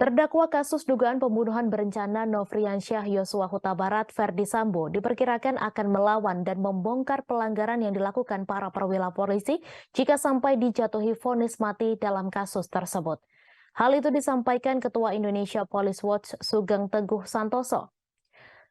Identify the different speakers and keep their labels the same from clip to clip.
Speaker 1: Terdakwa kasus dugaan pembunuhan berencana Nofriansyah Yosua Huta Barat Ferdi Sambo diperkirakan akan melawan dan membongkar pelanggaran yang dilakukan para perwira polisi jika sampai dijatuhi vonis mati dalam kasus tersebut. Hal itu disampaikan Ketua Indonesia Police Watch Sugeng Teguh Santoso.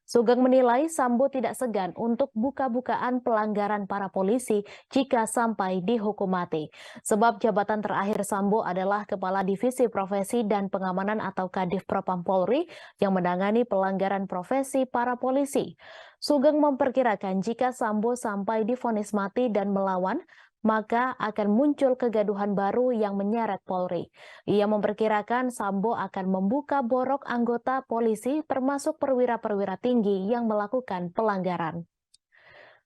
Speaker 1: Sugeng menilai Sambo tidak segan untuk buka-bukaan pelanggaran para polisi jika sampai dihukum mati. Sebab jabatan terakhir Sambo adalah Kepala Divisi Profesi dan Pengamanan atau Kadif Propam Polri yang menangani pelanggaran profesi para polisi. Sugeng memperkirakan jika Sambo sampai divonis mati dan melawan, maka akan muncul kegaduhan baru yang menyeret Polri. Ia memperkirakan Sambo akan membuka borok anggota polisi termasuk perwira-perwira tinggi yang melakukan pelanggaran.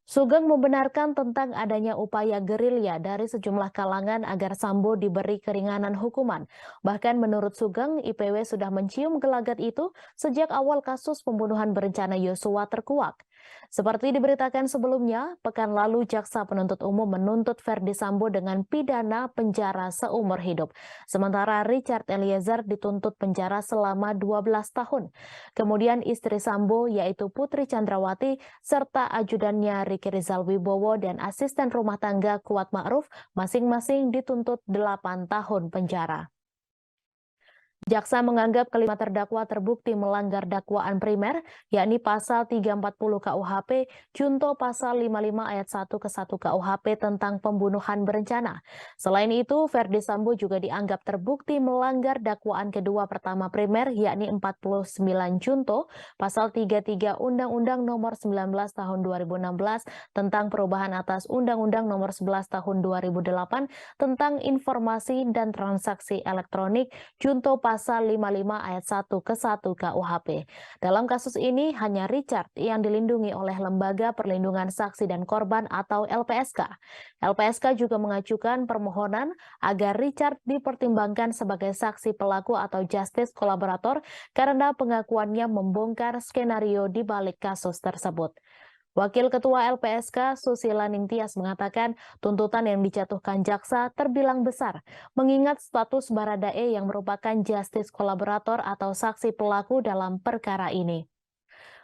Speaker 1: Sugeng membenarkan tentang adanya upaya gerilya dari sejumlah kalangan agar Sambo diberi keringanan hukuman. Bahkan menurut Sugeng, IPW sudah mencium gelagat itu sejak awal kasus pembunuhan berencana Yosua terkuak. Seperti diberitakan sebelumnya, pekan lalu Jaksa Penuntut Umum menuntut Ferdi Sambo dengan pidana penjara seumur hidup. Sementara Richard Eliezer dituntut penjara selama 12 tahun. Kemudian istri Sambo yaitu Putri Chandrawati serta ajudannya Riki Rizal Wibowo dan asisten rumah tangga Kuat Ma'ruf masing-masing dituntut 8 tahun penjara. Jaksa menganggap kelima terdakwa terbukti melanggar dakwaan primer, yakni pasal 340 KUHP, junto pasal 55 ayat 1 ke 1 KUHP tentang pembunuhan berencana. Selain itu, Ferdi Sambo juga dianggap terbukti melanggar dakwaan kedua pertama primer, yakni 49 junto, pasal 33 Undang-Undang Nomor 19 Tahun 2016 tentang perubahan atas Undang-Undang Nomor 11 Tahun 2008 tentang informasi dan transaksi elektronik, junto pasal 55 ayat 1 ke 1 KUHP. Dalam kasus ini hanya Richard yang dilindungi oleh Lembaga Perlindungan Saksi dan Korban atau LPSK. LPSK juga mengajukan permohonan agar Richard dipertimbangkan sebagai saksi pelaku atau justice kolaborator karena pengakuannya membongkar skenario di balik kasus tersebut. Wakil Ketua LPSK Susila Ningtyas mengatakan tuntutan yang dijatuhkan jaksa terbilang besar, mengingat status Baradae yang merupakan justice kolaborator atau saksi pelaku dalam perkara ini.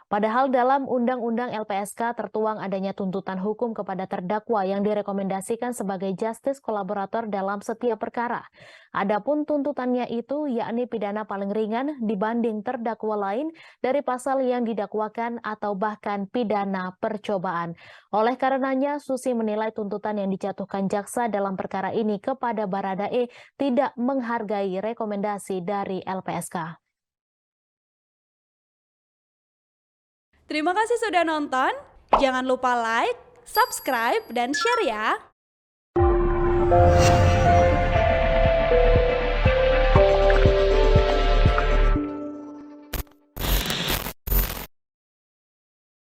Speaker 1: Padahal dalam Undang-Undang LPSK tertuang adanya tuntutan hukum kepada terdakwa yang direkomendasikan sebagai justice kolaborator dalam setiap perkara. Adapun tuntutannya itu yakni pidana paling ringan dibanding terdakwa lain dari pasal yang didakwakan atau bahkan pidana percobaan. Oleh karenanya, Susi menilai tuntutan yang dijatuhkan jaksa dalam perkara ini kepada Baradae tidak menghargai rekomendasi dari LPSK.
Speaker 2: Terima kasih sudah nonton. Jangan lupa like, subscribe, dan share ya.